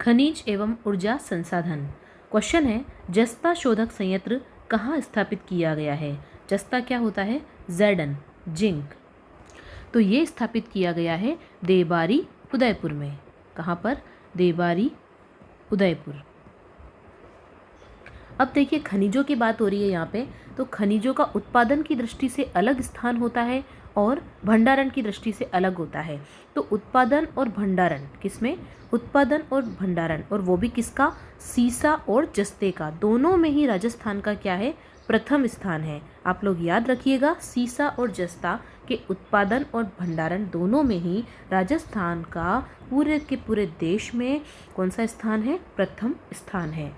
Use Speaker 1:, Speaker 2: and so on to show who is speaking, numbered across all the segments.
Speaker 1: खनिज एवं ऊर्जा संसाधन। क्वेश्चन है, जस्ता शोधक संयंत्र कहाँ स्थापित किया गया है? जस्ता क्या होता है? ज़ेडन, जिंक। तो ये स्थापित किया गया है देबारी, उदयपुर में। कहाँ पर? देबारी, उदयपुर। अब देखिए, खनिजों की बात हो रही है यहाँ पे, तो खनिजों का उत्पादन की दृष्टि से अलग स्थान होता है और भंडारण की दृष्टि से अलग होता है। तो उत्पादन और भंडारण किसमें? उत्पादन और भंडारण, और वो भी किसका? सीसा और जस्ते का। दोनों में ही राजस्थान का क्या है? प्रथम स्थान है। आप लोग याद रखिएगा, सीसा और जस्ता के उत्पादन और भंडारण दोनों में ही राजस्थान का पूरे के पूरे देश में कौन सा स्थान है? प्रथम स्थान है।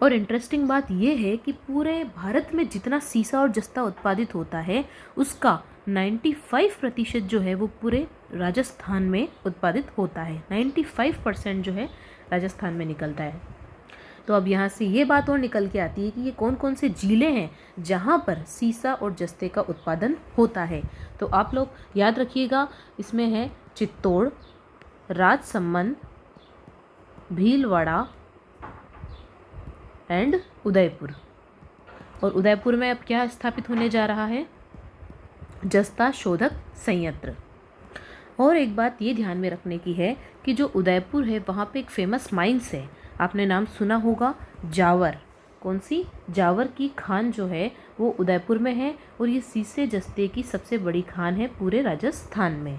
Speaker 1: और इंटरेस्टिंग बात यह है कि पूरे भारत में जितना सीसा और जस्ता उत्पादित होता है उसका 95% जो है वो पूरे राजस्थान में उत्पादित होता है। 95% जो है राजस्थान में निकलता है। तो अब यहाँ से ये बात और निकल के आती है कि ये कौन कौन से जिले हैं जहाँ पर सीसा और जस्ते का उत्पादन होता है। तो आप लोग याद रखिएगा, इसमें है चित्तौड़, राजसमंद, भीलवाड़ा एंड उदयपुर। और उदयपुर में अब क्या स्थापित होने जा रहा है? जस्ता शोधक संयंत्र। और एक बात ये ध्यान में रखने की है कि जो उदयपुर है वहाँ पे एक फेमस माइंस है, आपने नाम सुना होगा, जावर। कौन सी? जावर की खान जो है वो उदयपुर में है, और ये सीसे जस्ते की सबसे बड़ी खान है पूरे राजस्थान में।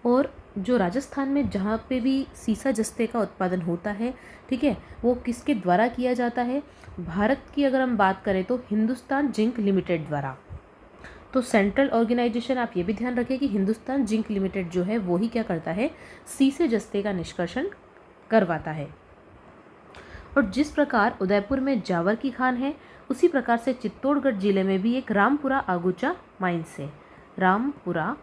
Speaker 1: और जो राजस्थान में जहाँ पे भी सीसा जस्ते का उत्पादन होता है, ठीक है, वो किसके द्वारा किया जाता है? भारत की अगर हम बात करें तो हिंदुस्तान जिंक लिमिटेड द्वारा। तो सेंट्रल ऑर्गेनाइजेशन, आप ये भी ध्यान रखें कि हिंदुस्तान जिंक लिमिटेड जो है वो ही क्या करता है? सीसे जस्ते का निष्कर्षण करवाता है। और जिस प्रकार उदयपुर में जावर की खान है, उसी प्रकार से चित्तौड़गढ़ जिले में भी एक रामपुरा आगुचा माइंस है। रामपुरा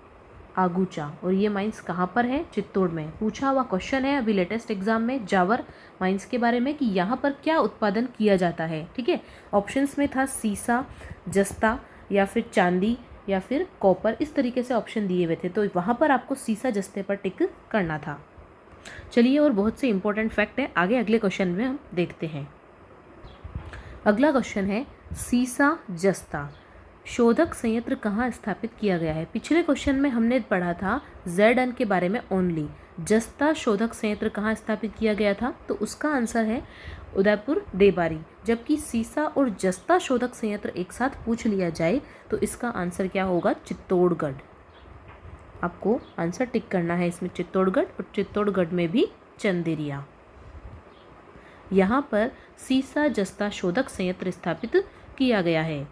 Speaker 1: आगुचा, और ये माइंस कहाँ पर है? चित्तौड़ में। पूछा हुआ क्वेश्चन है अभी लेटेस्ट एग्जाम में जावर माइंस के बारे में कि यहाँ पर क्या उत्पादन किया जाता है। ठीक है, ऑप्शंस में था सीसा, जस्ता, या फिर चांदी, या फिर कॉपर, इस तरीके से ऑप्शन दिए हुए थे। तो वहाँ पर आपको सीसा जस्ते पर टिक करना था। चलिए, और बहुत से इंपॉर्टेंट फैक्ट है आगे अगले क्वेश्चन में हम देखते हैं। अगला क्वेश्चन है, सीसा जस्ता शोधक संयंत्र कहाँ स्थापित किया गया है? पिछले क्वेश्चन में हमने पढ़ा था ज़ेडन के बारे में ओनली। जस्ता शोधक संयंत्र कहाँ स्थापित किया गया था? तो उसका आंसर है उदयपुर, देबारी। जबकि सीसा और जस्ता शोधक संयंत्र एक साथ पूछ लिया जाए तो इसका आंसर क्या होगा? चित्तौड़गढ़। आपको आंसर टिक करना है इसमें, चित्तौड़गढ़, और चित्तौड़गढ़ में भी चंदेरिया। यहाँ पर सीसा जस्ता शोधक संयंत्र स्थापित किया गया है।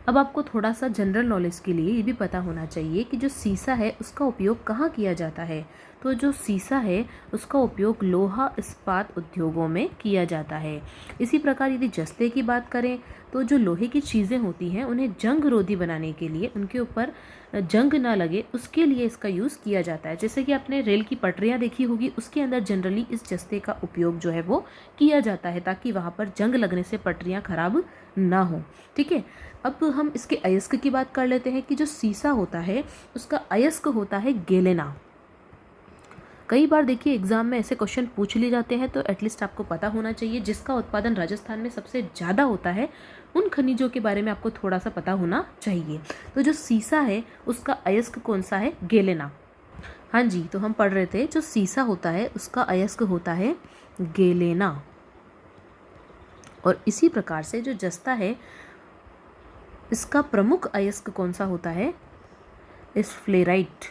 Speaker 1: अब आपको थोड़ा सा जनरल नॉलेज के लिए ये भी पता होना चाहिए कि जो सीसा है उसका उपयोग कहाँ किया जाता है। तो जो सीसा है उसका उपयोग लोहा इस्पात उद्योगों में किया जाता है। इसी प्रकार यदि जस्ते की बात करें तो जो लोहे की चीज़ें होती हैं उन्हें जंग रोधी बनाने के लिए, उनके ऊपर जंग ना लगे उसके लिए इसका यूज़ किया जाता है। जैसे कि आपने रेल की पटरियाँ देखी होगी, उसके अंदर जनरली इस जस्ते का उपयोग जो है वो किया जाता है ताकि वहाँ पर जंग लगने से पटरियाँ खराब ना हो। ठीक है, अब हम इसके अयस्क की बात कर लेते हैं कि जो सीसा होता है उसका अयस्क होता है गेलेना। कई बार देखिए एग्जाम में ऐसे क्वेश्चन पूछ लिए जाते हैं, तो एटलीस्ट आपको पता होना चाहिए जिसका उत्पादन राजस्थान में सबसे ज़्यादा होता है उन खनिजों के बारे में आपको थोड़ा सा पता होना चाहिए। तो जो सीसा है उसका अयस्क कौन सा है? गेलेना। हाँ जी, तो हम पढ़ रहे थे जो सीसा होता है उसका अयस्क होता है गेलेना। और इसी प्रकार से जो जस्ता है इसका प्रमुख अयस्क कौन सा होता है? स्फलेराइट।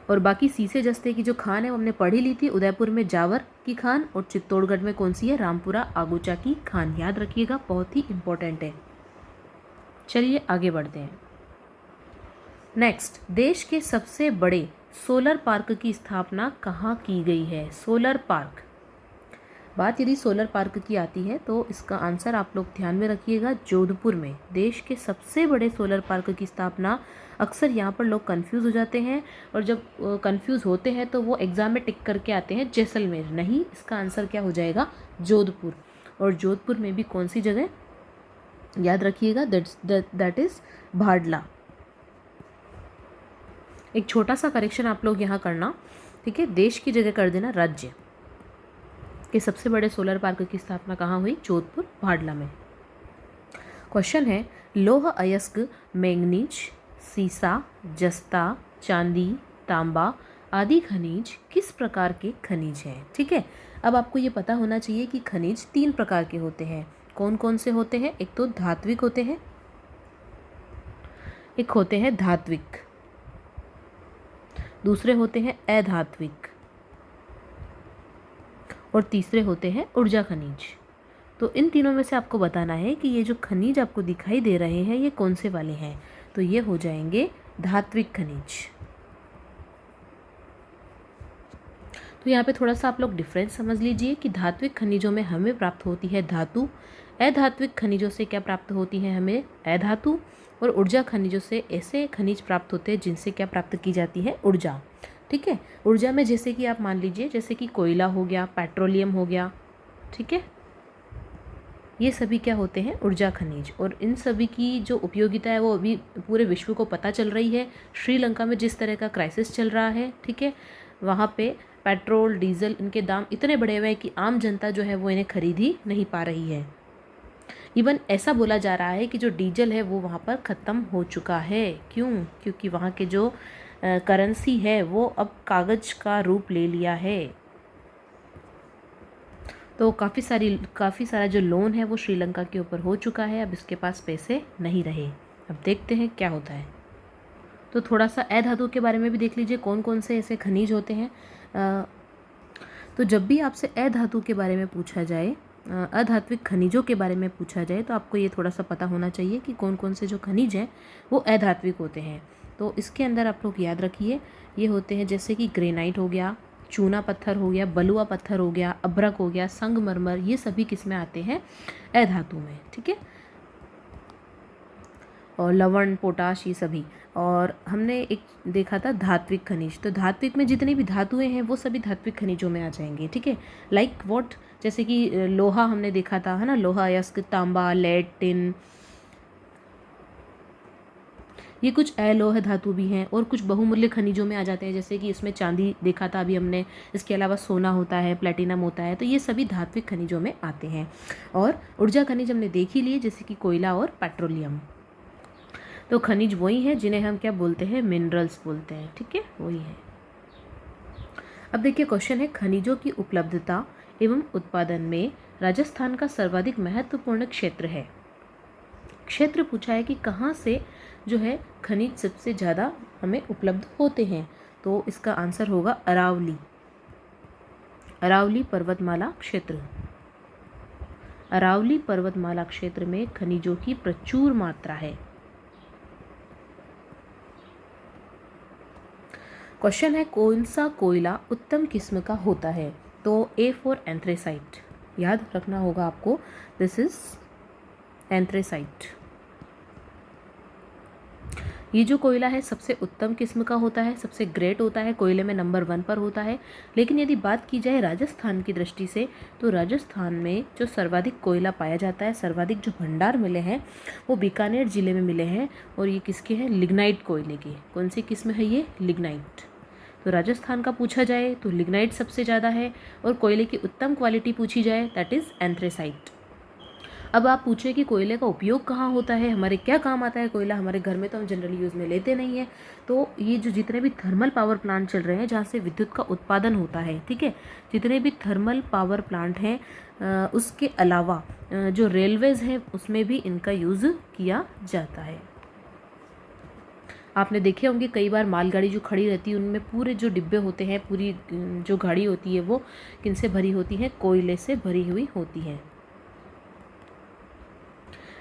Speaker 1: और बाकी सीसे जस्ते की जो खान है वो हमने पढ़ी ली थी, उदयपुर में जावर की खान और चित्तौड़गढ़ में कौन सी है? रामपुरा आगुचा की खान। याद रखिएगा, बहुत ही इंपॉर्टेंट है। चलिए आगे बढ़ते हैं। नेक्स्ट, देश के सबसे बड़े सोलर पार्क की स्थापना कहाँ की गई है? सोलर पार्क, बात यदि सोलर पार्क की आती है तो इसका आंसर आप लोग ध्यान में रखिएगा, जोधपुर में। देश के सबसे बड़े सोलर पार्क की स्थापना, अक्सर यहाँ पर लोग कंफ्यूज हो जाते हैं, और जब कंफ्यूज होते हैं तो वो एग्जाम में टिक करके आते हैं जैसलमेर। नहीं, इसका आंसर क्या हो जाएगा? जोधपुर। और जोधपुर में भी कौन सी जगह? याद रखिएगा, दैट इज भाडला। एक छोटा सा करेक्शन आप लोग यहाँ करना ठीक है, देश की जगह कर देना राज्य। कि सबसे बड़े सोलर पार्क की स्थापना कहाँ हुई? जोधपुर भाडला में। क्वेश्चन है, लौह अयस्क, मैंगनीज, सीसा, जस्ता, चांदी, तांबा आदि खनिज किस प्रकार के खनिज हैं? ठीक है, अब आपको ये पता होना चाहिए कि खनिज 3 प्रकार के होते हैं। कौन कौन से होते हैं? एक तो धात्विक होते हैं, एक होते हैं धात्विक, दूसरे होते हैं अधात्विक और तीसरे होते हैं ऊर्जा खनिज। तो इन तीनों में से आपको बताना है कि ये जो खनिज आपको दिखाई दे रहे हैं ये कौन से वाले हैं। तो ये हो जाएंगे धात्विक खनिज। तो यहाँ पे थोड़ा सा आप लोग डिफरेंस समझ लीजिए कि धात्विक खनिजों में हमें प्राप्त होती है धातु, अधात्विक खनिजों से क्या प्राप्त होती है? हमें अधातु। और ऊर्जा खनिजों से ऐसे खनिज प्राप्त होते हैं जिनसे क्या प्राप्त की जाती है? ऊर्जा। ठीक है, ऊर्जा में जैसे कि आप मान लीजिए जैसे कि कोयला हो गया, पेट्रोलियम हो गया, ठीक है, ये सभी क्या होते हैं? ऊर्जा खनिज। और इन सभी की जो उपयोगिता है वो अभी पूरे विश्व को पता चल रही है। श्रीलंका में जिस तरह का क्राइसिस चल रहा है, ठीक है, वहाँ पे पेट्रोल डीजल इनके दाम इतने बढ़े हुए हैं कि आम जनता जो है वो इन्हें खरीद ही नहीं पा रही है। इवन ऐसा बोला जा रहा है कि जो डीजल है वो वहाँ पर ख़त्म हो चुका है। क्यों? क्योंकि वहाँ के जो करेंसी है वो अब कागज़ का रूप ले लिया है। तो काफ़ी सारा जो लोन है वो श्रीलंका के ऊपर हो चुका है। अब इसके पास पैसे नहीं रहे। अब देखते हैं क्या होता है। तो थोड़ा सा अधातु के बारे में भी देख लीजिए कौन कौन से ऐसे खनिज होते हैं। तो जब भी आपसे अधातु के बारे में पूछा जाए, अधात्विक खनिजों के बारे में पूछा जाए, तो आपको ये थोड़ा सा पता होना चाहिए कि कौन कौन से जो खनिज हैं वो अधात्विक होते हैं। तो इसके अंदर आप लोग याद रखिए, ये होते हैं जैसे कि ग्रेनाइट हो गया, चूना पत्थर हो गया, बलुआ पत्थर हो गया, अभ्रक हो गया, संगमरमर, ये सभी किस में आते हैं? अधातु में। ठीक है, और लवण, पोटाश, ये सभी। और हमने एक देखा था धात्विक खनिज। तो धात्विक में जितनी भी धातुएं हैं वो सभी धात्विक खनिजों में आ जाएंगे। ठीक है, लाइक व्हाट, जैसे कि लोहा हमने देखा था, है ना, लोहा अयस्क, तांबा, लेड, टिन, ये कुछ अलोह धातु भी हैं। और कुछ बहुमूल्य खनिजों में आ जाते हैं, जैसे कि इसमें चांदी देखा था अभी हमने, इसके अलावा सोना होता है, प्लेटिनम होता है। तो ये सभी धात्विक खनिजों में आते हैं। और ऊर्जा खनिज हमने देख ही लिए, जैसे कि कोयला और पेट्रोलियम। तो खनिज वही हैं जिन्हें हम क्या बोलते हैं? मिनरल्स बोलते हैं। ठीक है, वही है। अब देखिए क्वेश्चन है, खनिजों की उपलब्धता एवं उत्पादन में राजस्थान का सर्वाधिक महत्वपूर्ण क्षेत्र है। क्षेत्र पूछा है कि कहाँ से जो है खनिज सबसे ज़्यादा हमें उपलब्ध होते हैं। तो इसका आंसर होगा अरावली, अरावली पर्वतमाला क्षेत्र। अरावली पर्वतमाला क्षेत्र में खनिजों की प्रचुर मात्रा है। क्वेश्चन है, कौन सा कोयला उत्तम किस्म का होता है? तो ए फॉर एंथ्रेसाइट, याद रखना होगा आपको, दिस इज एंथ्रेसाइट। ये जो कोयला है सबसे उत्तम किस्म का होता है, सबसे ग्रेट होता है, कोयले में नंबर 1 पर होता है। लेकिन यदि बात की जाए राजस्थान की दृष्टि से, तो राजस्थान में जो सर्वाधिक कोयला पाया जाता है, सर्वाधिक जो भंडार मिले हैं वो बीकानेर जिले में मिले हैं। और ये किसके हैं? लिग्नाइट कोयले के। कौन सी किस्म है ये? लिग्नाइट। तो राजस्थान का पूछा जाए तो लिग्नाइट सबसे ज़्यादा है। और कोयले की उत्तम क्वालिटी पूछी जाए, दैट इज़ एंथ्रेसाइट। अब आप पूछे कि कोयले का उपयोग कहाँ होता है, हमारे क्या काम आता है कोयला? हमारे घर में तो हम जनरली यूज़ में लेते नहीं है। तो ये जो जितने भी थर्मल पावर प्लांट चल रहे हैं जहाँ से विद्युत का उत्पादन होता है, ठीक है, जितने भी थर्मल पावर प्लांट हैं, उसके अलावा जो रेलवेज़ हैं उसमें भी इनका यूज़ किया जाता है। आपने देखे होंगे कई बार मालगाड़ी जो खड़ी रहती है उनमें पूरे जो डिब्बे होते हैं, पूरी जो गाड़ी होती है वो किनसे भरी होती है? कोयले से भरी हुई होती है।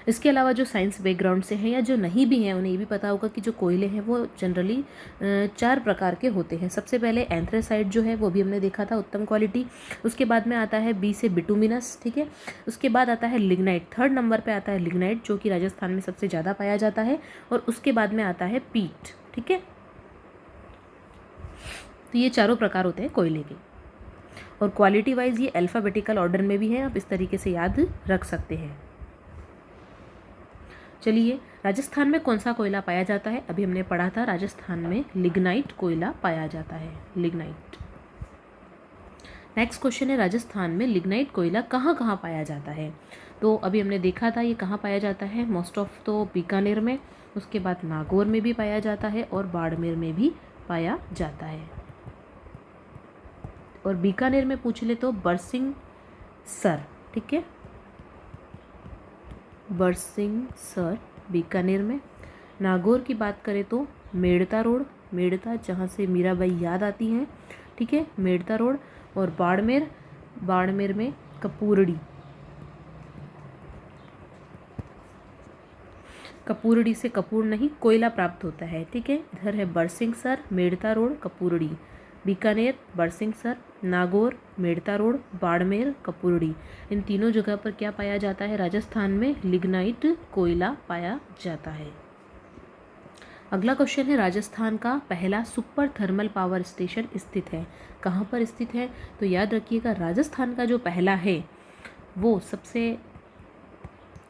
Speaker 1: इसके अलावा जो साइंस बैकग्राउंड से हैं या जो नहीं भी हैं उन्हें ये भी पता होगा कि जो कोयले हैं वो जनरली 4 प्रकार के होते हैं। सबसे पहले एंथ्रेसाइट जो है वो भी हमने देखा था, उत्तम क्वालिटी। उसके बाद में आता है बी से बिटुमिनस, ठीक है। उसके बाद आता है लिग्नाइट, 3rd नंबर पे आता है लिग्नाइट जो कि राजस्थान में सबसे ज़्यादा पाया जाता है। और उसके बाद में आता है पीट, ठीक है। तो ये चारों प्रकार होते हैं कोयले के। और क्वालिटी वाइज ये अल्फ़ाबेटिकल ऑर्डर में भी है, आप इस तरीके से याद रख सकते हैं। चलिए, राजस्थान में कौन सा कोयला पाया जाता है? अभी हमने पढ़ा था राजस्थान में लिग्नाइट कोयला पाया जाता है, लिग्नाइट। नेक्स्ट क्वेश्चन है राजस्थान में लिग्नाइट कोयला कहाँ कहाँ पाया जाता है। तो अभी हमने देखा था ये कहाँ पाया जाता है, मोस्ट ऑफ तो बीकानेर में, उसके बाद नागौर में भी पाया जाता है और बाड़मेर में भी पाया जाता है। और बीकानेर में पूछ ले तो बरसिंह सर, ठीक है, बरसिंह सर बीकानेर में। नागौर की बात करें तो मेड़ता रोड, मेड़ता जहाँ से मीराबाई याद आती हैं, ठीक है, मेड़ता रोड। और बाड़मेर, बाड़मेर में कपूरड़ी, कपूरड़ी से कपूर नहीं कोयला प्राप्त होता है, ठीक है। इधर है Barsinghsar, Merta road, Kapurdi. Bikaner Barsinghsar, Nagaur Merta road, Barmer Kapurdi, इन तीनों जगह पर क्या पाया जाता है, राजस्थान में लिग्नाइट कोयला पाया जाता है। अगला क्वेश्चन है राजस्थान का पहला सुपर थर्मल पावर स्टेशन स्थित है, कहाँ पर स्थित है। तो याद रखिएगा राजस्थान का जो पहला है वो सबसे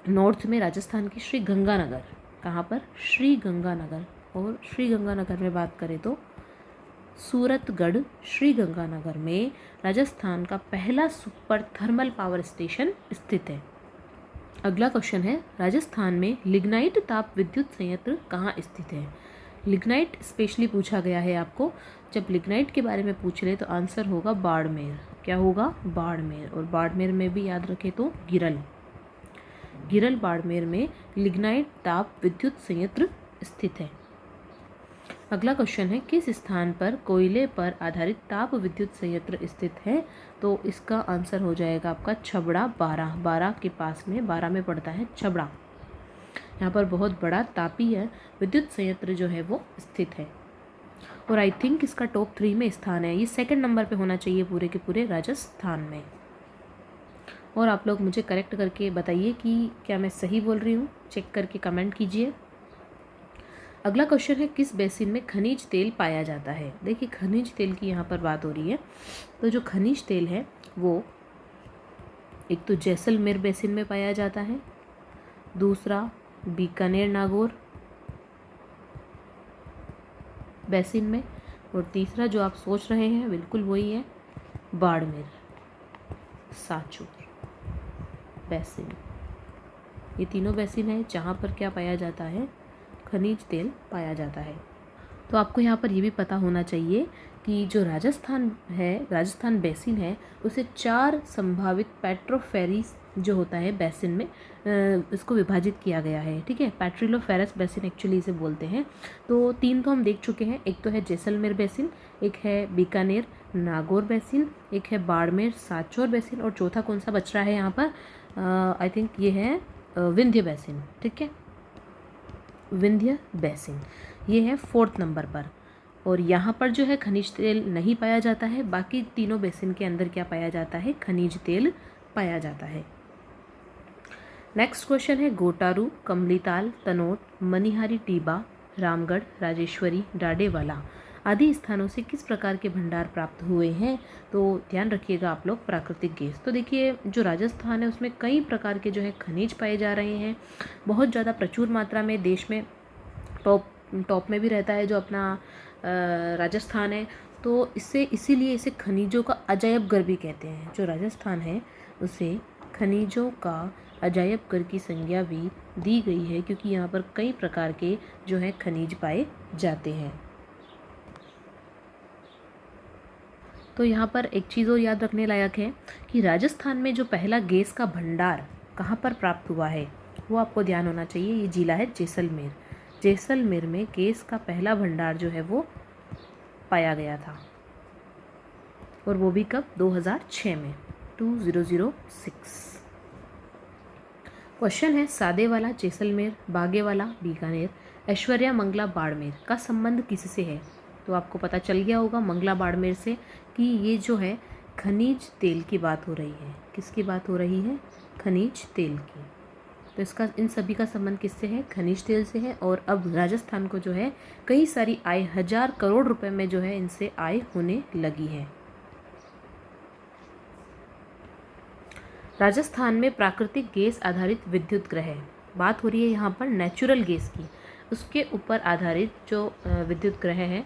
Speaker 1: नॉर्थ में राजस्थान की श्री गंगानगर, कहाँ पर, श्री गंगानगर। और श्री गंगानगर में बात करें तो सूरतगढ़, श्री गंगानगर में राजस्थान का पहला सुपर थर्मल पावर स्टेशन स्थित है। अगला क्वेश्चन है राजस्थान में लिग्नाइट ताप विद्युत संयंत्र कहाँ स्थित है। लिग्नाइट स्पेशली पूछा गया है आपको, जब लिग्नाइट के बारे में पूछ रहे तो आंसर होगा बाड़मेर, क्या होगा, बाड़मेर। और बाड़मेर में भी याद रखें तो गिरल, गिरल बाड़मेर में लिग्नाइट ताप विद्युत संयंत्र स्थित है। अगला क्वेश्चन है किस स्थान पर कोयले पर आधारित ताप विद्युत संयंत्र स्थित है। तो इसका आंसर हो जाएगा आपका छबड़ा, बारा के पास में, बारा में पड़ता है छबड़ा। यहाँ पर बहुत बड़ा तापी है विद्युत संयंत्र जो है वो स्थित है। और आई थिंक इसका टॉप 3 में स्थान है, ये सेकंड नंबर पे होना चाहिए पूरे के पूरे राजस्थान में। और आप लोग मुझे करेक्ट करके बताइए कि क्या मैं सही बोल रही हूँ, चेक करके कमेंट कीजिए। अगला क्वेश्चन है किस बेसिन में खनिज तेल पाया जाता है। देखिए खनिज तेल की यहाँ पर बात हो रही है, तो जो खनिज तेल है वो एक तो जैसलमेर बेसिन में पाया जाता है, दूसरा बीकानेर नागौर बेसिन में, और तीसरा जो आप सोच रहे हैं बिल्कुल वही है बाड़मेर साचूर बेसिन। ये तीनों बेसिन है जहाँ पर क्या पाया जाता है, खनिज तेल पाया जाता है। तो आपको यहाँ पर ये भी पता होना चाहिए कि जो राजस्थान है, राजस्थान बेसिन है, उसे 4 संभावित पेट्रोफेरिस जो होता है बेसिन में इसको विभाजित किया गया है, ठीक है। पेट्रिलोफेरस बेसिन एक्चुअली इसे बोलते हैं। तो 3 तो हम देख चुके हैं, एक तो है जैसलमेर बेसिन, एक है बीकानेर नागौर बेसिन, एक है बाड़मेर साचौर बेसिन, और चौथा कौन सा बच रहा है यहाँ पर, आई थिंक ये है विंध्य बेसिन, ठीक है, विंध्य बेसिन, ये है 4th नंबर पर। और यहाँ पर जो है खनिज तेल नहीं पाया जाता है, बाकी तीनों बेसिन के अंदर क्या पाया जाता है, खनिज तेल पाया जाता है। नेक्स्ट क्वेश्चन है गोटारू, कमलीताल, तनोट, मनिहारी टीबा, रामगढ़, राजेश्वरी, डाडेवाला आदि स्थानों से किस प्रकार के भंडार प्राप्त हुए हैं। तो ध्यान रखिएगा आप लोग प्राकृतिक गैस। तो देखिए जो राजस्थान है उसमें कई प्रकार के जो है खनिज पाए जा रहे हैं, बहुत ज़्यादा प्रचुर मात्रा में, देश में टॉप में भी रहता है जो अपना राजस्थान है। तो इससे इसीलिए इसे खनिजों का अजायब घर भी कहते हैं। जो राजस्थान है उसे खनिजों का अजायब घर की संज्ञा भी दी गई है, क्योंकि यहाँ पर कई प्रकार के जो है खनिज पाए जाते हैं। तो यहाँ पर एक चीज़ और याद रखने लायक है कि राजस्थान में जो पहला गैस का भंडार कहाँ पर प्राप्त हुआ है वो आपको ध्यान होना चाहिए। ये जिला है जैसलमेर। जैसलमेर में गैस का पहला भंडार जो है वो पाया गया था, और वो भी कब, 2006 में, 2006। क्वेश्चन है सादेवाला जैसलमेर, बागेवाला बीकानेर, ऐश्वर्या मंगला बाड़मेर का संबंध किससे है। तो आपको पता चल गया होगा मंगला बाड़मेर से कि ये जो है खनिज तेल की बात हो रही है। किसकी बात हो रही है, खनिज तेल की। तो इसका इन सभी का संबंध किससे है, खनिज तेल से है। और अब राजस्थान को जो है कई सारी आय, 1000 करोड़ रुपए में जो है इनसे आय होने लगी है। राजस्थान में प्राकृतिक गैस आधारित विद्युत ग्रह, बात हो रही है यहाँ पर नेचुरल गैस की, उसके ऊपर आधारित जो विद्युत ग्रह है,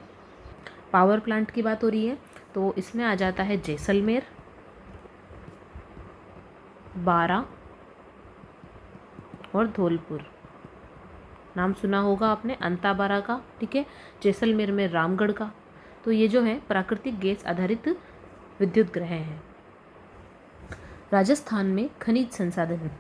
Speaker 1: पावर प्लांट की बात हो रही है। तो इसमें आ जाता है जैसलमेर, बारा और धौलपुर। नाम सुना होगा आपने अंताबारा का, ठीक है। जैसलमेर में रामगढ़ का। तो ये जो है प्राकृतिक गैस आधारित विद्युत ग्रह हैं। राजस्थान में खनिज संसाधन।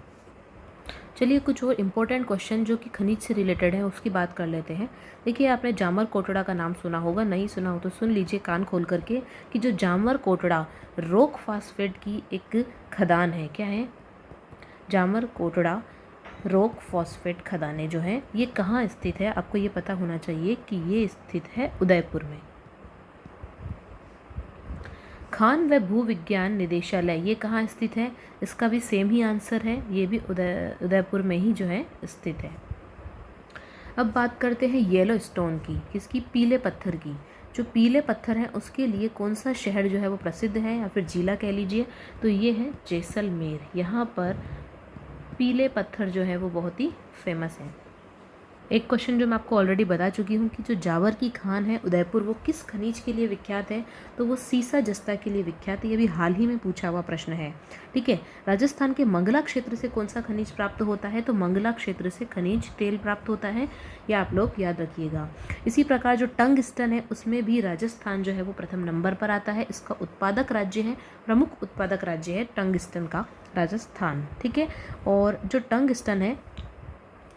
Speaker 1: चलिए कुछ और इम्पोर्टेंट क्वेश्चन जो कि खनिज से रिलेटेड है उसकी बात कर लेते हैं। देखिए आपने जामर कोटड़ा का नाम सुना होगा, नहीं सुना हो तो सुन लीजिए कान खोल करके कि जो जामर कोटड़ा रॉक फॉस्फेट की एक खदान है। क्या है? जामर कोटड़ा रॉक फॉस्फेट खदानें जो हैं ये कहाँ स्थित है? आपको ये पता होना चाहिए कि ये स्थित है उदयपुर में। खान व भूविज्ञान निदेशालय ये कहाँ स्थित है? इसका भी सेम ही आंसर है, ये भी उदयपुर में ही जो है स्थित है। अब बात करते हैं येलो स्टोन की, किसकी? पीले पत्थर की। जो पीले पत्थर है उसके लिए कौन सा शहर जो है वो प्रसिद्ध है या फिर जिला कह लीजिए, तो ये है जैसलमेर। यहाँ पर पीले पत्थर जो है वो बहुत ही फेमस है। एक क्वेश्चन जो मैं आपको ऑलरेडी बता चुकी हूँ कि जो जावर की खान है उदयपुर वो किस खनिज के लिए विख्यात है, तो वो सीसा जस्ता के लिए विख्यात है। ये भी हाल ही में पूछा हुआ प्रश्न है, ठीक है। राजस्थान के मंगला क्षेत्र से कौन सा खनिज प्राप्त होता है, तो मंगला क्षेत्र से खनिज तेल प्राप्त होता है, ये आप लोग याद रखिएगा। इसी प्रकार जो टंगस्टन है उसमें भी राजस्थान जो है वो प्रथम नंबर पर आता है। इसका उत्पादक राज्य है, प्रमुख उत्पादक राज्य है टंगस्टन का राजस्थान, ठीक है। और जो टंगस्टन है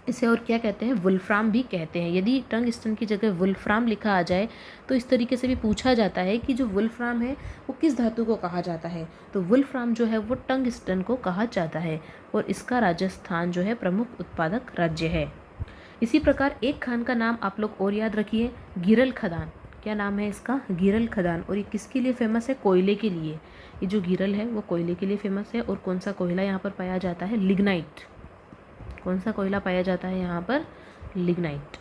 Speaker 1: इसे और क्या कहते हैं? वुल्फ्राम भी कहते हैं। यदि टंगस्टन की जगह वुल्फ्राम लिखा आ जाए तो इस तरीके से भी पूछा जाता है कि जो वुल्फ्राम है वो किस धातु को कहा जाता है, तो वुल्फ्राम जो है वो टंगस्टन को कहा जाता है और इसका राजस्थान जो है प्रमुख उत्पादक राज्य है। इसी प्रकार एक खान का नाम आप लोग और याद रखिए, गिरल खदान। क्या नाम है इसका? गिरल खदान। और ये किसके लिए फेमस है? कोयले के लिए। ये जो गिरल है वो कोयले के लिए फेमस है। और कौन सा कोयला यहाँ पर पाया जाता है? लिग्नाइट। कौन सा कोयला पाया जाता है यहाँ पर? लिग्नाइट।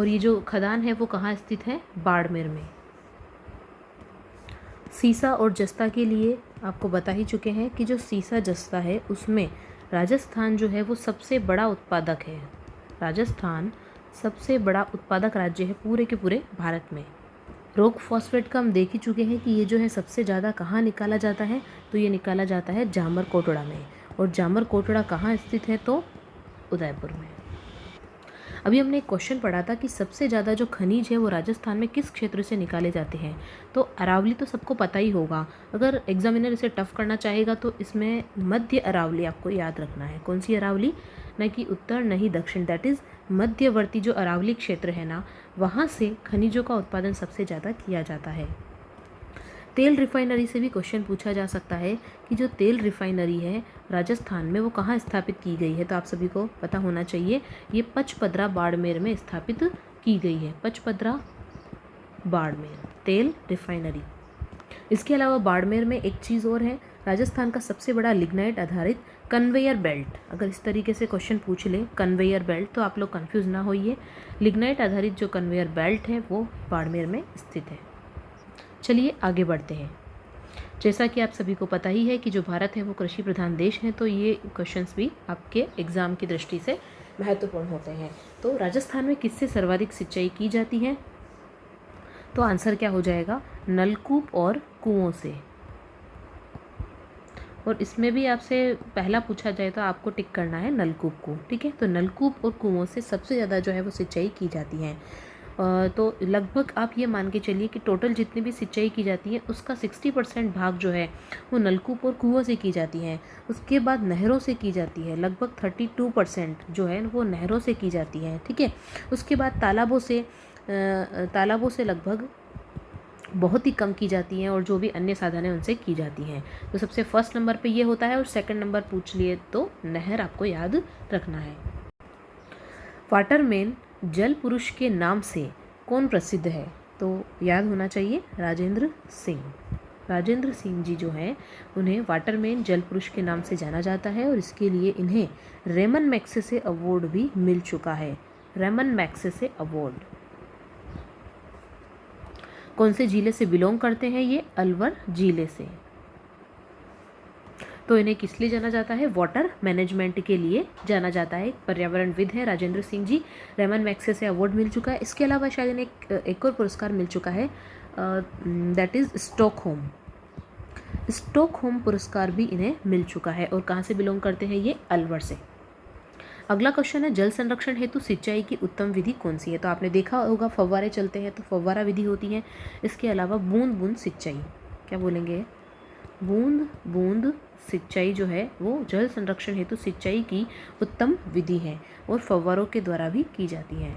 Speaker 1: और ये जो खदान है वो कहाँ स्थित है? बाड़मेर में। सीसा और जस्ता के लिए आपको बता ही चुके हैं कि जो सीसा जस्ता है उसमें राजस्थान जो है वो सबसे बड़ा उत्पादक है। राजस्थान सबसे बड़ा उत्पादक राज्य है पूरे के पूरे भारत में। रॉक फॉस्फेट का हम देख ही चुके हैं कि ये जो है सबसे ज़्यादा कहाँ निकाला जाता है, तो ये निकाला जाता है जामर कोटड़ा में। और जामर कोटड़ा कहाँ स्थित है? तो उदयपुर में। अभी हमने एक क्वेश्चन पढ़ा था कि सबसे ज़्यादा जो खनिज है वो राजस्थान में किस क्षेत्र से निकाले जाते हैं, तो अरावली तो सबको पता ही होगा। अगर एग्जामिनर इसे टफ करना चाहेगा तो इसमें मध्य अरावली आपको याद रखना है। कौन सी अरावली? न कि उत्तर न ही दक्षिण, दैट इज़ मध्यवर्ती जो अरावली क्षेत्र है ना, वहाँ से खनिजों का उत्पादन सबसे ज़्यादा किया जाता है। तेल रिफाइनरी से भी क्वेश्चन पूछा जा सकता है कि जो तेल रिफाइनरी है राजस्थान में वो कहाँ स्थापित की गई है, तो आप सभी को पता होना चाहिए ये पचपदरा बाड़मेर में स्थापित की गई है। पचपदरा बाड़मेर तेल रिफाइनरी। इसके अलावा बाड़मेर में एक चीज़ और है, राजस्थान का सबसे बड़ा लिग्नाइट आधारित कन्वेयर बेल्ट। अगर इस तरीके से क्वेश्चन पूछ ले कन्वेयर बेल्ट तो आप लोग कंफ्यूज ना होइए। लिग्नाइट आधारित जो कन्वेयर बेल्ट है वो बाड़मेर में स्थित है। चलिए आगे बढ़ते हैं। जैसा कि आप सभी को पता ही है कि जो भारत है वो कृषि प्रधान देश है, तो ये क्वेश्चंस भी आपके एग्ज़ाम की दृष्टि से महत्वपूर्ण होते हैं। तो राजस्थान में किससे सर्वाधिक सिंचाई की जाती है, तो आंसर क्या हो जाएगा? नलकूप और कुओं से। और इसमें भी आपसे पहला पूछा जाए तो आपको टिक करना है नलकूप को, ठीक है। तो नलकूप और कुओं से सबसे ज़्यादा जो है वो सिंचाई की जाती है। तो लगभग आप ये मान के चलिए कि टोटल जितनी भी सिंचाई की जाती है उसका 60% भाग जो है वो नलकूप और कुओं से की जाती है। उसके बाद नहरों से की जाती है, लगभग 32% जो है वो नहरों से की जाती है, ठीक है। उसके बाद तालाबों से लगभग बहुत ही कम की जाती हैं और जो भी अन्य साधन हैं उनसे की जाती हैं। तो सबसे फर्स्ट नंबर पे ये होता है और सेकंड नंबर पूछ लिए तो नहर आपको याद रखना है। वाटरमैन जल पुरुष के नाम से कौन प्रसिद्ध है, तो याद होना चाहिए राजेंद्र सिंह। राजेंद्र सिंह जी जो हैं उन्हें वाटरमैन जल पुरुष के नाम से जाना जाता है और इसके लिए इन्हें रेमन मैग्सेसे अवार्ड भी मिल चुका है। Ramon Magsaysay award. कौन से जिले से बिलोंग करते हैं ये? अलवर जिले से। तो इन्हें किस लिए जाना जाता है? वाटर मैनेजमेंट के लिए जाना जाता है। पर्यावरणविद है Rajendra Singh ji. Ramon Magsaysay award मिल चुका है। इसके अलावा शायद इन्हें एक और पुरस्कार मिल चुका है, दैट इज़ स्टॉकहोम। स्टॉकहोम पुरस्कार भी इन्हें मिल चुका है। और कहाँ से बिलोंग करते हैं ये? अलवर से। अगला क्वेश्चन है जल संरक्षण हेतु सिंचाई की उत्तम विधि कौन सी है? तो आपने देखा होगा फव्वारे चलते हैं तो फव्वारा विधि होती है। इसके अलावा बूंद बूंद सिंचाई, क्या बोलेंगे? बूंद बूंद सिंचाई जो है वो जल संरक्षण हेतु सिंचाई की उत्तम विधि है और फव्वारों के द्वारा भी की जाती है।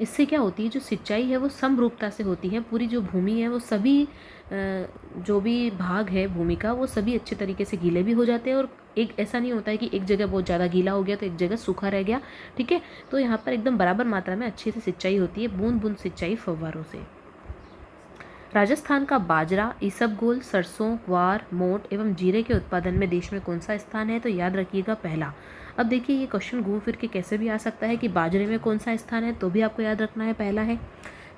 Speaker 1: इससे क्या होती है, जो सिंचाई है वो समरूपता से होती है। पूरी जो भूमि है वो सभी जो भी भाग है भूमि का वो सभी अच्छे तरीके से गीले भी हो जाते हैं। और एक ऐसा नहीं होता है कि एक जगह बहुत ज़्यादा गीला हो गया तो एक जगह सूखा रह गया। ठीक है, तो यहाँ पर एकदम बराबर मात्रा में अच्छे से सिंचाई होती है, बूंद बूंद सिंचाई फव्वारों से। राजस्थान का बाजरा, ईसबगोल, सरसों, ग्वार, मोट एवं जीरे के उत्पादन में देश में कौन सा स्थान है? तो याद रखिएगा पहला। अब देखिए ये क्वेश्चन घूम फिर के कैसे भी आ सकता है कि बाजरे में कौन सा स्थान है, तो भी आपको याद रखना है पहला है।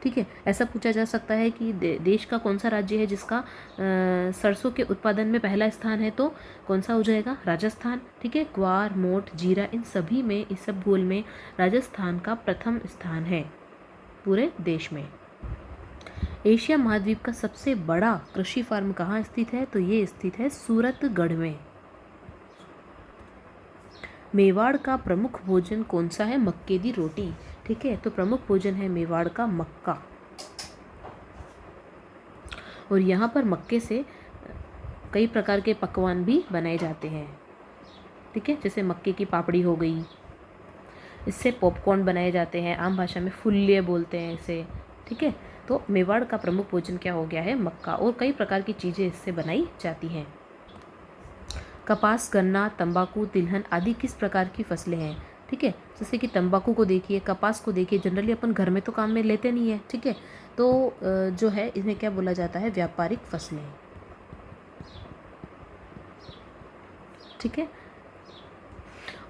Speaker 1: ठीक है, ऐसा पूछा जा सकता है कि देश का कौन सा राज्य है जिसका सरसों के उत्पादन में पहला स्थान है, तो कौन सा हो जाएगा? राजस्थान। ठीक है, ग्वार, मोट, जीरा इन सभी में, ईसबगोल में राजस्थान का प्रथम स्थान है पूरे देश में। एशिया महाद्वीप का सबसे बड़ा कृषि फार्म कहाँ स्थित है? तो ये स्थित है सूरतगढ़ में। मेवाड़ का प्रमुख भोजन कौन सा है? मक्के दी रोटी। ठीक है, तो प्रमुख भोजन है मेवाड़ का मक्का। और यहाँ पर मक्के से कई प्रकार के पकवान भी बनाए जाते हैं। ठीक है, जैसे मक्के की पापड़ी हो गई, इससे पॉपकॉर्न बनाए जाते हैं, आम भाषा में फुल्लिया बोलते हैं इसे। ठीक है, तो मेवाड़ का प्रमुख भोजन क्या हो गया है? मक्का। और कई प्रकार की चीज़ें इससे बनाई जाती हैं। कपास, गन्ना, तंबाकू, तिलहन आदि किस प्रकार की फसलें हैं? ठीक है, जैसे कि तंबाकू को देखिए, कपास को देखिए, जनरली अपन घर में तो काम में लेते नहीं है। ठीक है, तो जो है इन्हें क्या बोला जाता है? व्यापारिक फसलें। ठीक है,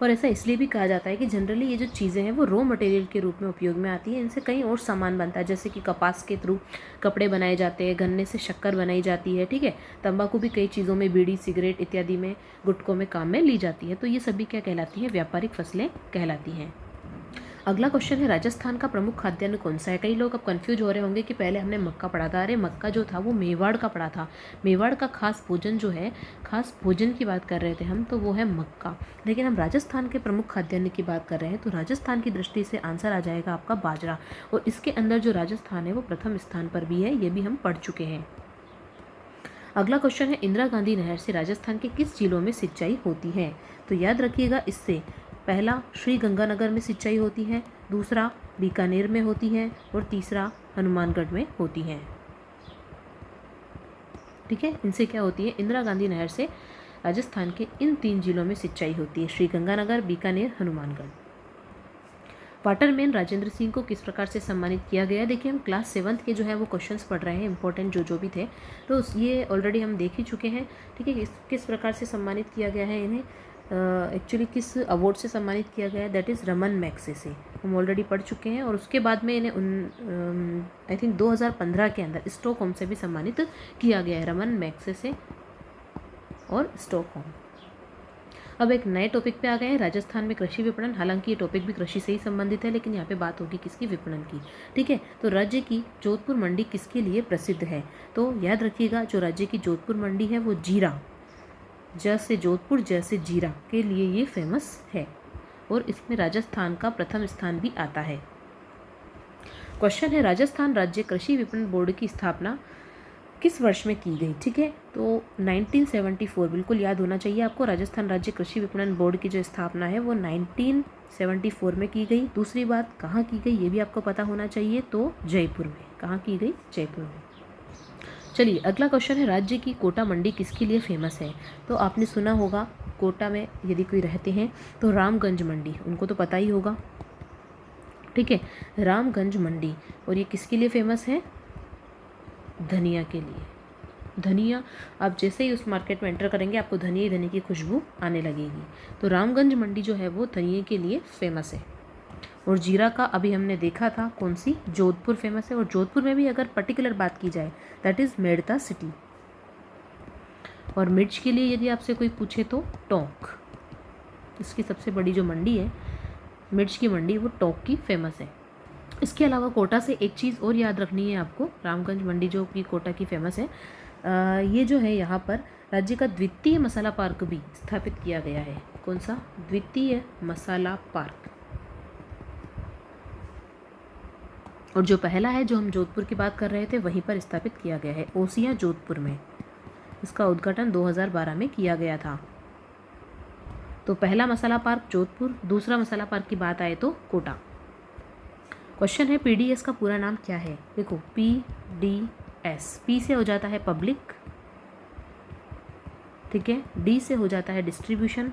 Speaker 1: और ऐसा इसलिए भी कहा जाता है कि जनरली ये जो चीज़ें हैं वो रॉ मटेरियल के रूप में उपयोग में आती हैं। इनसे कई और सामान बनता है, जैसे कि कपास के थ्रू कपड़े बनाए जाते हैं, गन्ने से शक्कर बनाई जाती है। ठीक है, तंबाकू भी कई चीज़ों में, बीड़ी, सिगरेट इत्यादि में, गुटकों में काम में ली जाती है। तो ये सभी क्या कहलाती हैं? व्यापारिक फसलें कहलाती हैं। अगला क्वेश्चन है राजस्थान का प्रमुख खाद्यान्न कौन सा है? कई लोग अब कंफ्यूज हो रहे होंगे कि पहले हमने मक्का पढ़ा था। अरे मक्का जो था वो मेवाड़ का पढ़ा था। मेवाड़ का खास भोजन जो है, खास भोजन की बात कर रहे थे हम, तो वो है मक्का। लेकिन हम राजस्थान के प्रमुख खाद्यान्न की बात कर रहे हैं, तो राजस्थान की दृष्टि से आंसर आ जाएगा आपका बाजरा। और इसके अंदर जो राजस्थान है वो प्रथम स्थान पर भी है, ये भी हम पढ़ चुके हैं। अगला क्वेश्चन है इंदिरा गांधी नहर से राजस्थान के किस जिलों में सिंचाई होती है? तो याद रखिएगा इससे पहला श्री गंगानगर में सिंचाई होती है, दूसरा बीकानेर में होती है और तीसरा हनुमानगढ़ में होती है। ठीक है, इनसे क्या होती है? इंदिरा गांधी नहर से राजस्थान के इन 3 जिलों में सिंचाई होती है, श्री गंगानगर, बीकानेर, हनुमानगढ़। वाटरमैन राजेंद्र सिंह को किस प्रकार से सम्मानित किया गया? देखिए हम क्लास 7th के जो है वो क्वेश्चंस पढ़ रहे हैं, इंपॉर्टेंट जो भी थे, तो ये ऑलरेडी हम देख ही चुके हैं। ठीक है, किस प्रकार से सम्मानित किया गया है इन्हें, एक्चुअली किस अवार्ड से सम्मानित किया गया है? दैट इज़ रमन मैग्सेसे, हम ऑलरेडी पढ़ चुके हैं। और उसके बाद में इन्हें आई थिंक 2015 के अंदर स्टॉकहोम से भी सम्मानित किया गया है, रमन मैग्सेसे और स्टॉकहोम। अब एक नए टॉपिक पे आ गए हैं, राजस्थान में कृषि विपणन। हालांकि ये टॉपिक भी कृषि से ही संबंधित है, लेकिन यहाँ पे बात होगी किसकी? विपणन की। ठीक है, तो राज्य की जोधपुर मंडी किसके लिए प्रसिद्ध है? तो याद रखिएगा जो राज्य की जोधपुर मंडी है वो जीरा, जैसे जोधपुर जैसे जीरा के लिए ये फेमस है और इसमें राजस्थान का प्रथम स्थान भी आता है। क्वेश्चन है राजस्थान राज्य कृषि विपणन बोर्ड की स्थापना किस वर्ष में की गई? ठीक है, तो 1974 बिल्कुल याद होना चाहिए आपको। राजस्थान राज्य कृषि विपणन बोर्ड की जो स्थापना है वो 1974 में की गई। दूसरी बात कहाँ की गई ये भी आपको पता होना चाहिए, तो जयपुर में। कहाँ की गई? जयपुर में। चलिए अगला क्वेश्चन है राज्य की कोटा मंडी किसके लिए फेमस है? तो आपने सुना होगा कोटा में यदि कोई रहते हैं तो रामगंज मंडी, उनको तो पता ही होगा। ठीक है, रामगंज मंडी, और ये किसके लिए फेमस है? धनिया के लिए। धनिया आप जैसे ही उस मार्केट में एंटर करेंगे आपको धनिया ही धनिया की खुशबू आने लगेगी। तो रामगंज मंडी जो है वो धनिया के लिए फेमस है। और जीरा का अभी हमने देखा था कौन सी? जोधपुर फेमस है। और जोधपुर में भी अगर पर्टिकुलर बात की जाए दैट इज़ मेड़ता सिटी। और मिर्च के लिए यदि आपसे कोई पूछे तो टोंक, इसकी सबसे बड़ी जो मंडी है मिर्च की मंडी वो टोंक की फेमस है। इसके अलावा कोटा से एक चीज़ और याद रखनी है आपको, रामगंज मंडी जो कि कोटा की फेमस है, ये जो है यहाँ पर राज्य का द्वितीय मसाला पार्क भी स्थापित किया गया है। कौन सा? द्वितीय मसाला पार्क। और जो पहला है, जो हम जोधपुर की बात कर रहे थे, वहीं पर स्थापित किया गया है, ओसियां जोधपुर में। इसका उद्घाटन 2012 में किया गया था। तो पहला मसाला पार्क जोधपुर, दूसरा मसाला पार्क की बात आए तो कोटा। क्वेश्चन है पीडीएस का पूरा नाम क्या है? देखो, पीडीएस, पी से हो जाता है पब्लिक, ठीक है, डी से हो जाता है डिस्ट्रीब्यूशन,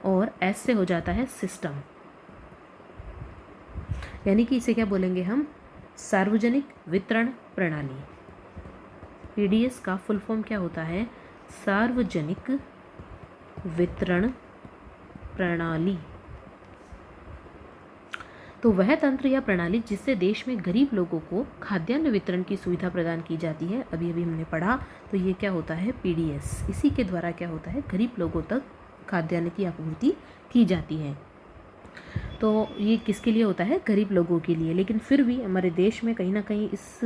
Speaker 1: और एस से हो जाता है सिस्टम। यानी कि इसे क्या बोलेंगे हम? सार्वजनिक वितरण प्रणाली। पीडीएस का फुल फॉर्म क्या होता है? सार्वजनिक वितरण प्रणाली। तो वह तंत्र या प्रणाली जिससे देश में गरीब लोगों को खाद्यान्न वितरण की सुविधा प्रदान की जाती है, अभी अभी हमने पढ़ा, तो ये क्या होता है? पीडीएस। इसी के द्वारा क्या होता है? गरीब लोगों तक खाद्यान्न की आपूर्ति की जाती है। तो ये किसके लिए होता है? गरीब लोगों के लिए। लेकिन फिर भी हमारे देश में कहीं ना कहीं इस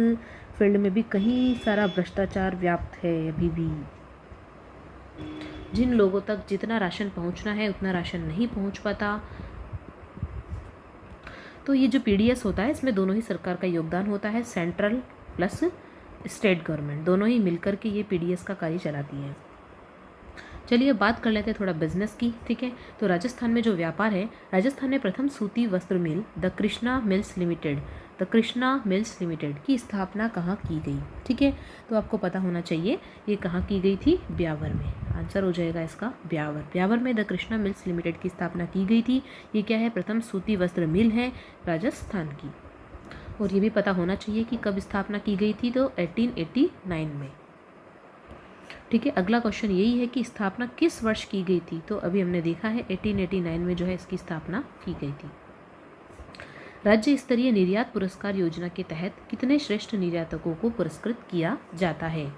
Speaker 1: फील्ड में भी कहीं सारा भ्रष्टाचार व्याप्त है अभी भी। जिन लोगों तक जितना राशन पहुंचना है उतना राशन नहीं पहुंच पाता। तो ये जो पीडीएस होता है, इसमें दोनों ही सरकार का योगदान होता है, सेंट्रल प्लस स्टेट गवर्नमेंट, दोनों ही मिलकर के ये पीडीएस का कार्य चलाती है। चलिए बात कर लेते हैं थोड़ा बिजनेस की, ठीक है। तो राजस्थान में जो व्यापार है, राजस्थान में प्रथम सूती वस्त्र मिल द कृष्णा मिल्स लिमिटेड की स्थापना कहाँ की गई? ठीक है, तो आपको पता होना चाहिए ये कहाँ की गई थी? ब्यावर में। आंसर हो जाएगा इसका ब्यावर। ब्यावर में द कृष्णा मिल्स लिमिटेड की स्थापना की गई थी। ये क्या है? प्रथम सूती वस्त्र मिल है राजस्थान की। और ये भी पता होना चाहिए कि कब स्थापना की गई थी, तो 1889 में। ठीक है, अगला क्वेश्चन यही है कि स्थापना किस वर्ष की गई थी? तो अभी हमने देखा है 1889 में जो है इसकी स्थापना की गई थी। राज्य स्तरीय निर्यात पुरस्कार योजना के तहत कितने श्रेष्ठ निर्यातकों को पुरस्कृत किया जाता है?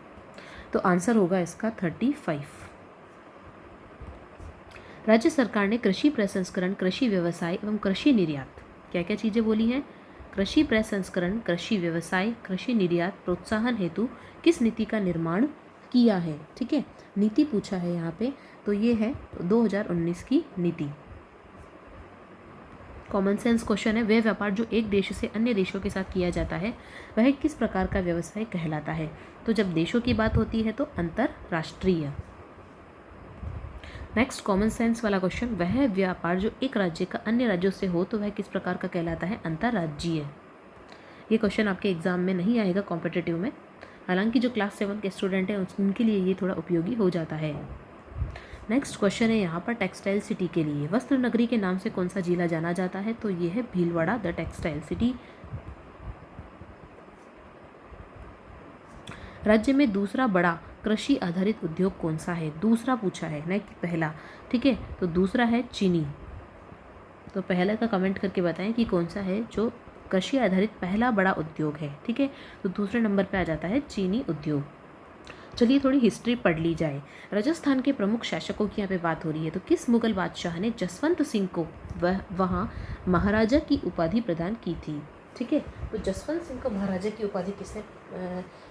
Speaker 1: तो आंसर होगा इसका 35। राज्य सरकार ने कृषि प्रसंस्करण, कृषि व्यवसाय एवं कृषि निर्यात, क्या क्या चीजें बोली हैं? कृषि प्रसंस्करण, कृषि व्यवसाय, कृषि निर्यात प्रोत्साहन हेतु किस नीति का निर्माण किया है? ठीक है, नीति पूछा है यहाँ पे, तो ये है 2019 की नीति। कॉमन सेंस क्वेश्चन है, वह व्यापार जो एक देश से अन्य देशों के साथ किया जाता है वह किस प्रकार का व्यवसाय कहलाता है? तो जब देशों की बात होती है तो अंतरराष्ट्रीय। नेक्स्ट कॉमन सेंस वाला क्वेश्चन, वह व्यापार जो एक राज्य का अन्य राज्यों से हो तो वह किस प्रकार का कहलाता है? अंतरराज्यीय। ये क्वेश्चन आपके एग्जाम में नहीं आएगा कॉम्पिटिटिव में, हालांकि जो क्लास 7 के स्टूडेंट हैं उनके लिए ये थोड़ा उपयोगी हो जाता है। नेक्स्ट क्वेश्चन है यहाँ पर टेक्सटाइल सिटी के लिए, वस्त्र नगरी के नाम से कौन सा जिला जाना जाता है? तो ये है भीलवाड़ा, द टेक्सटाइल सिटी। राज्य में दूसरा बड़ा कृषि आधारित उद्योग कौन सा है? दूसरा पूछा है ना कि पहला, ठीक है, तो दूसरा है चीनी। तो पहले का कमेंट करके बताएं कि कौन सा है जो कृषि आधारित पहला बड़ा उद्योग है। ठीक है, तो दूसरे नंबर पे आ जाता है चीनी उद्योग। चलिए थोड़ी हिस्ट्री पढ़ ली जाए। राजस्थान के प्रमुख शासकों की यहाँ पे बात हो रही है, तो किस मुगल बादशाह ने जसवंत सिंह को वहाँ महाराजा की उपाधि प्रदान की थी? ठीक है, तो जसवंत सिंह को महाराजा की उपाधि किसने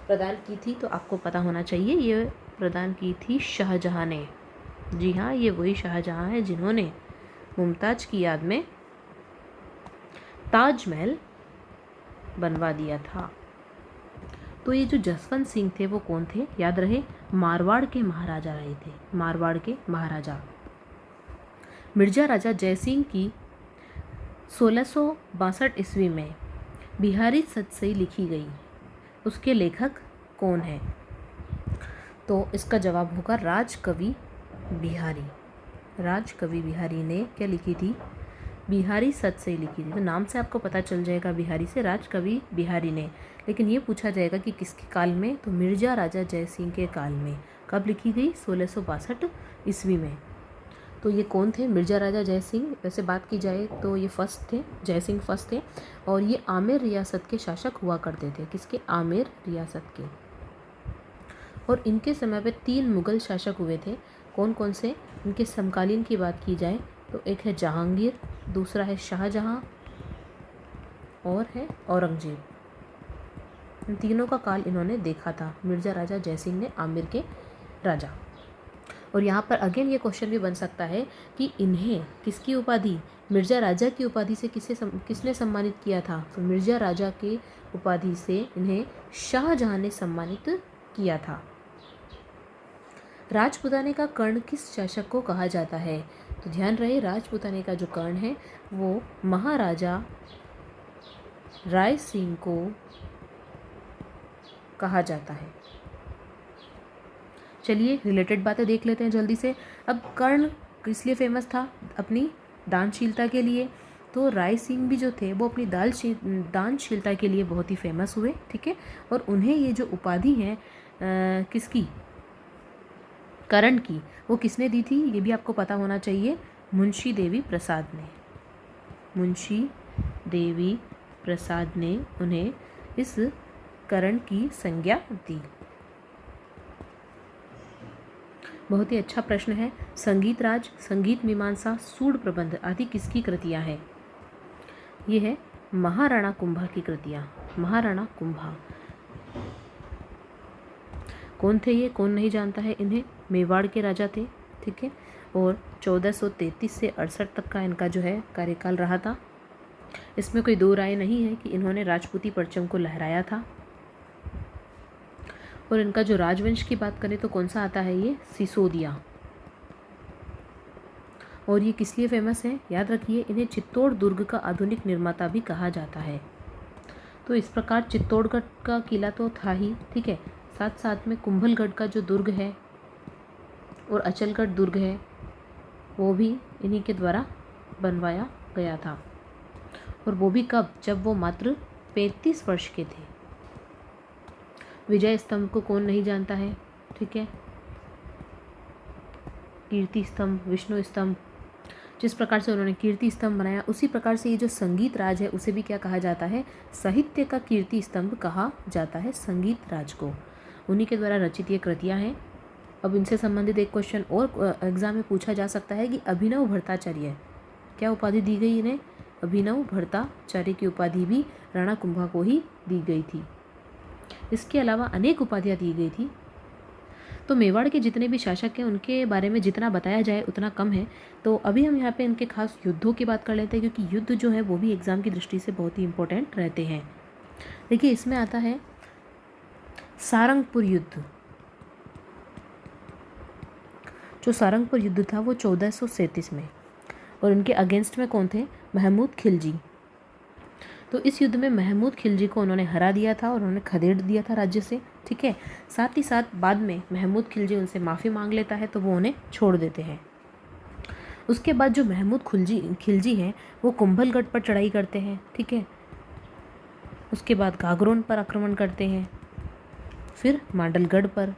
Speaker 1: प्रदान की थी? तो आपको पता होना चाहिए, ये प्रदान की थी शाहजहाँ ने। जी हाँ, ये वही शाहजहाँ है जिन्होंने मुमताज की याद में ताजमहल बनवा दिया था। तो ये जो जसवंत सिंह थे वो कौन थे? याद रहे, मारवाड़ के महाराजा रहे थे, मारवाड़ के महाराजा। मिर्जा राजा जयसिंह की 1662 ईस्वी में बिहारी सतसई लिखी गई, उसके लेखक कौन है? तो इसका जवाब होगा राजकवि बिहारी। राजकवि बिहारी ने क्या लिखी थी? बिहारी सतसई लिखी थी। तो नाम से आपको पता चल जाएगा बिहारी से, राजकवि बिहारी ने। लेकिन ये पूछा जाएगा कि किसके काल में? तो मिर्जा राजा जयसिंह के काल में। कब लिखी गई? 1662 ईस्वी में। तो ये कौन थे? मिर्जा राजा जयसिंह। वैसे बात की जाए तो ये फर्स्ट थे, जयसिंह फर्स्ट थे, और ये आमेर रियासत के शासक हुआ करते थे। किसके? आमेर रियासत के। और इनके समय पे 3 मुगल शासक हुए थे। कौन कौन से? इनके समकालीन की बात की जाए तो एक है जहांगीर, दूसरा है शाहजहां और है औरंगजेब। इन तीनों का काल इन्होंने देखा था, मिर्ज़ा राजा जयसिंह ने आमेर के राजा। और यहाँ पर अगेन ये क्वेश्चन भी बन सकता है कि इन्हें किसकी उपाधि, मिर्ज़ा राजा की उपाधि से किसने सम्मानित किया था? तो मिर्ज़ा राजा के उपाधि से इन्हें शाहजहां ने सम्मानित किया था। राजपुताने का कर्ण किस शासक को कहा जाता है? तो ध्यान रहे, राजपुताने का जो कर्ण है वो महाराजा राय सिंह को कहा जाता है। चलिए रिलेटेड बातें देख लेते हैं जल्दी से। अब कर्ण किस लिए फेमस था? अपनी दानशीलता के लिए। तो राय सिंह भी जो थे वो अपनी दानशीलता के लिए बहुत ही फेमस हुए, ठीक है। और उन्हें ये जो उपाधि है किसकी, कर्ण की, वो किसने दी थी ये भी आपको पता होना चाहिए, मुंशी देवी प्रसाद ने। मुंशी देवी प्रसाद ने उन्हें इस कर्ण की संज्ञा दी। बहुत ही अच्छा प्रश्न है। संगीत राज, संगीत मीमांसा, सूड प्रबंध आदि किसकी कृतियां हैं? ये है महाराणा कुंभा की कृतियां। महाराणा कुंभा कौन थे ये? कौन नहीं जानता है इन्हें? मेवाड़ के राजा थे, ठीक है। और 1433 से 68 तक का इनका जो है कार्यकाल रहा था। इसमें कोई दो राय नहीं है कि इन्होंने राजपूती परचम को लहराया था। और इनका जो राजवंश की बात करें तो कौन सा आता है? ये सिसोदिया। और ये किस लिए फेमस है? याद रखिए, इन्हें चित्तौड़ दुर्ग का आधुनिक निर्माता भी कहा जाता है। तो इस प्रकार चित्तौड़गढ़ का किला तो था ही, ठीक है, साथ साथ में कुंभलगढ़ का जो दुर्ग है और अचलगढ़ दुर्ग है वो भी इन्हीं के द्वारा बनवाया गया था। और वो भी कब? जब वो मात्र 35 वर्ष के थे। विजय स्तंभ को कौन नहीं जानता है, ठीक है। कीर्ति स्तंभ, विष्णु स्तंभ, जिस प्रकार से उन्होंने कीर्ति स्तंभ बनाया उसी प्रकार से ये जो संगीत राज है उसे भी क्या कहा जाता है? साहित्य का कीर्ति स्तंभ कहा जाता है संगीत राज को। उन्हीं के द्वारा रचित ये कृतियाँ हैं। अब इनसे संबंधित एक क्वेश्चन और एग्जाम में पूछा जा सकता है कि अभिनव भट्टाचार्य क्या उपाधि दी गई इन्हें? अभिनव भट्टाचार्य की उपाधि भी राणा कुंभा को ही दी गई थी। इसके अलावा अनेक उपाधियाँ दी गई थी। तो मेवाड़ के जितने भी शासक हैं उनके बारे में जितना बताया जाए उतना कम है। तो अभी हम यहाँ पे इनके खास युद्धों की बात कर लेते हैं, क्योंकि युद्ध जो है वो भी एग्जाम की दृष्टि से बहुत ही इंपॉर्टेंट रहते हैं। देखिए इसमें आता है सारंगपुर युद्ध। जो सारंगपुर युद्ध था वो 1437 में, और इनके अगेंस्ट में कौन थे? महमूद खिलजी। तो इस युद्ध में महमूद खिलजी को उन्होंने हरा दिया था और उन्होंने खदेड़ दिया था राज्य से, ठीक है। साथ ही साथ बाद में महमूद खिलजी उनसे माफ़ी मांग लेता है तो वो उन्हें छोड़ देते हैं। उसके बाद जो महमूद खिलजी हैं वो कुंभलगढ़ पर चढ़ाई करते हैं, ठीक है। उसके बाद गागरोन पर आक्रमण करते हैं, फिर मांडलगढ़ पर।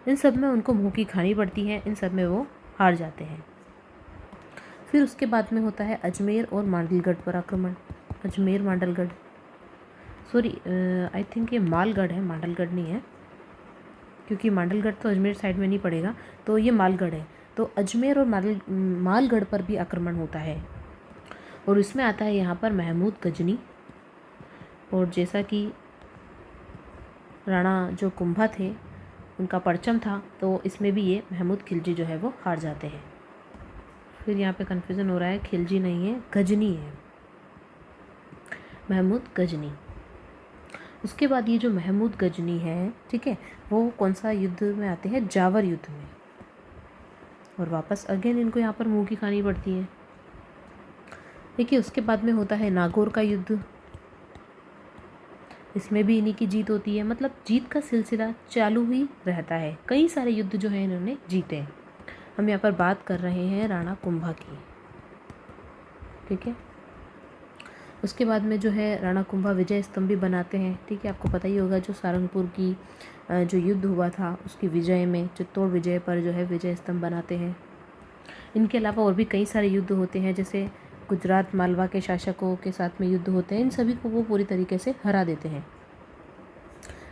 Speaker 1: इन सब में उनको मुँह की खानी पड़ती है, इन सब में वो हार जाते हैं। फिर उसके बाद में होता है अजमेर और मांडलगढ़ पर आक्रमण। Ajmer Mandalgarh, sorry I think ये मालगढ़ है, मांडलगढ़ नहीं है, क्योंकि मांडलगढ़ तो अजमेर साइड में नहीं पड़ेगा, तो ये मालगढ़ है। तो अजमेर और मालगढ़ पर भी आक्रमण होता है। और इसमें आता है यहाँ पर महमूद गजनी। और जैसा कि राणा जो कुंभा थे उनका परचम था, तो इसमें भी ये महमूद खिलजी जो है वो हार जाते हैं। फिर यहाँ पे कन्फ्यूज़न हो रहा है, खिलजी नहीं है, गजनी है, महमूद गजनी। उसके बाद ये जो महमूद गजनी है, ठीक है, वो कौन सा युद्ध में आते हैं? जावर युद्ध में। और वापस अगेन इनको यहाँ पर मुँह की खानी पड़ती है। देखिए उसके बाद में होता है नागौर का युद्ध। इसमें भी इन्हीं की जीत होती है, मतलब जीत का सिलसिला चालू ही रहता है। कई सारे युद्ध जो है इन्होंने जीते। हम यहाँ पर बात कर रहे हैं राणा कुंभा की, ठीक है। उसके बाद में जो है राणा कुंभा विजय स्तंभ भी बनाते हैं, ठीक है। आपको पता ही होगा जो सारंगपुर की जो युद्ध हुआ था उसकी विजय में, चित्तौड़ विजय पर जो है विजय स्तंभ बनाते हैं। इनके अलावा और भी कई सारे युद्ध होते हैं, जैसे गुजरात मालवा के शासकों के साथ में युद्ध होते हैं। इन सभी को वो पूरी तरीके से हरा देते हैं।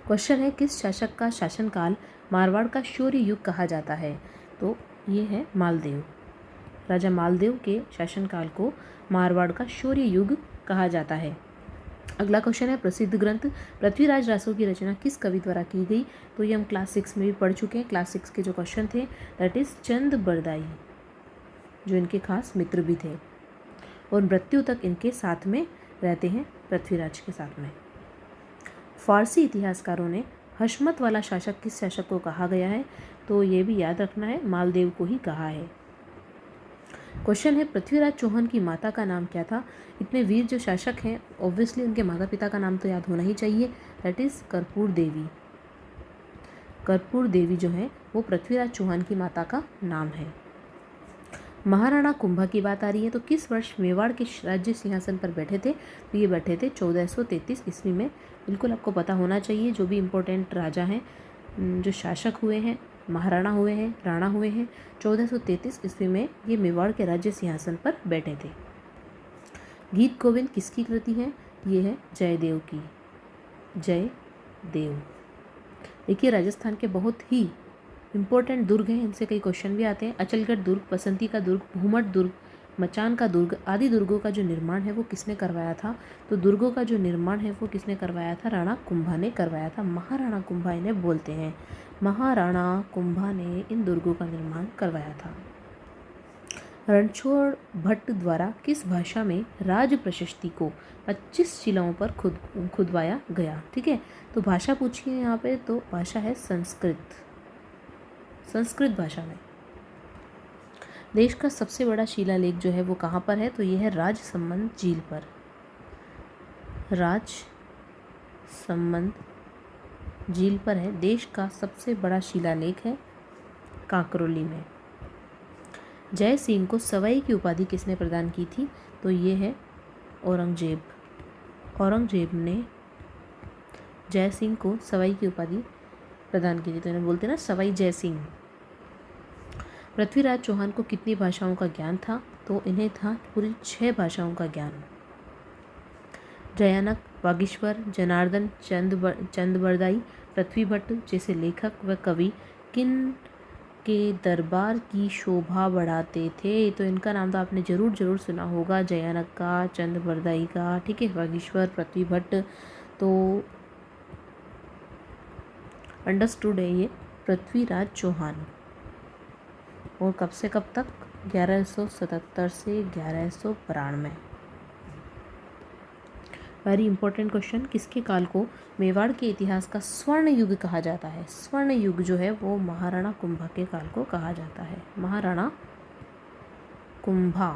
Speaker 1: क्वेश्चन है किस शासक का शासनकाल मारवाड़ का शौर्य युग कहा जाता है? तो ये है मालदेव। राजा मालदेव के शासनकाल को मारवाड़ का शौर्य युग कहा जाता है। अगला क्वेश्चन है, प्रसिद्ध ग्रंथ पृथ्वीराज रासो की रचना किस कवि द्वारा की गई? तो ये हम क्लास 6 में भी पढ़ चुके हैं। क्लास 6 के जो क्वेश्चन थे दैट इज चंद बरदाई, जो इनके खास मित्र भी थे और मृत्यु तक इनके साथ में रहते हैं, पृथ्वीराज के साथ में। फारसी इतिहासकारों ने हशमत वाला शासक किस शासक को कहा गया है? तो ये भी याद रखना है, मालदेव को ही कहा है। क्वेश्चन है, पृथ्वीराज चौहान की माता का नाम क्या था? इतने वीर जो शासक हैं ऑब्वियसली उनके माता पिता का नाम तो याद होना ही चाहिए, दैट इज कर्पूर देवी। कर्पूर देवी जो है वो पृथ्वीराज चौहान की माता का नाम है। महाराणा कुंभा की बात आ रही है, तो किस वर्ष मेवाड़ के राज्य सिंहासन पर बैठे थे? तो ये बैठे थे 1433 ईस्वी में। बिल्कुल आपको पता होना चाहिए, जो भी इम्पोर्टेंट राजा हैं, जो शासक हुए हैं, महाराणा हुए हैं, राणा हुए हैं, 1433 ईस्वी में ये मेवाड़ के राज्य सिंहासन पर बैठे थे। गीत गोविंद किसकी कृति है? ये है जयदेव की, जयदेव। देखिए राजस्थान के बहुत ही इम्पोर्टेंट दुर्ग हैं, इनसे कई क्वेश्चन भी आते हैं। अचलगढ़ दुर्ग, बसंती का दुर्ग, भूमठ दुर्ग, मचान का दुर्ग आदि दुर्गों का जो निर्माण है वो किसने करवाया था? तो दुर्गों का जो निर्माण है वो किसने करवाया था? राणा कुंभा ने करवाया था। महाराणा कुंभा इन्हें बोलते हैं। महाराणा कुंभा ने इन दुर्गों का निर्माण करवाया था। रणछोड़ भट्ट द्वारा किस भाषा में राज प्रशस्ति को 25 शिलाओं पर खुदवाया गया? ठीक है, तो भाषा पूछिए यहाँ पे, तो भाषा है संस्कृत, संस्कृत भाषा में। देश का सबसे बड़ा शिलालेख जो है वो कहाँ पर है? तो ये है राजसमंद झील पर, राजसमंद झील पर है देश का सबसे बड़ा शिलालेख है, कांकरोली में। जय सिंह को सवाई की उपाधि किसने प्रदान की थी? तो ये है औरंगजेब। औरंगजेब ने जय सिंह को सवाई की उपाधि प्रदान की थी, तो इन्हें बोलते हैं ना सवाई जय सिंह। पृथ्वीराज चौहान को कितनी भाषाओं का ज्ञान था? तो इन्हें था पूरी 6 भाषाओं का ज्ञान। जयानक, वागीश्वर, जनार्दन, चंद बरदाई, पृथ्वी भट्ट जैसे लेखक व कवि किन के दरबार की शोभा बढ़ाते थे? तो इनका नाम तो आपने जरूर सुना होगा, जयानक का, चंद बरदाई का, ठीक है, वागीश्वर, पृथ्वी भट्ट। तो अंडरस्टूड है ये पृथ्वीराज चौहान। और कब से कब तक? 1177 से 1192। वेरी इंपॉर्टेंट क्वेश्चन, किसके काल को मेवाड़ के इतिहास का स्वर्ण युग कहा जाता है? स्वर्ण युग जो है वो महाराणा कुंभा के काल को कहा जाता है। महाराणा कुंभा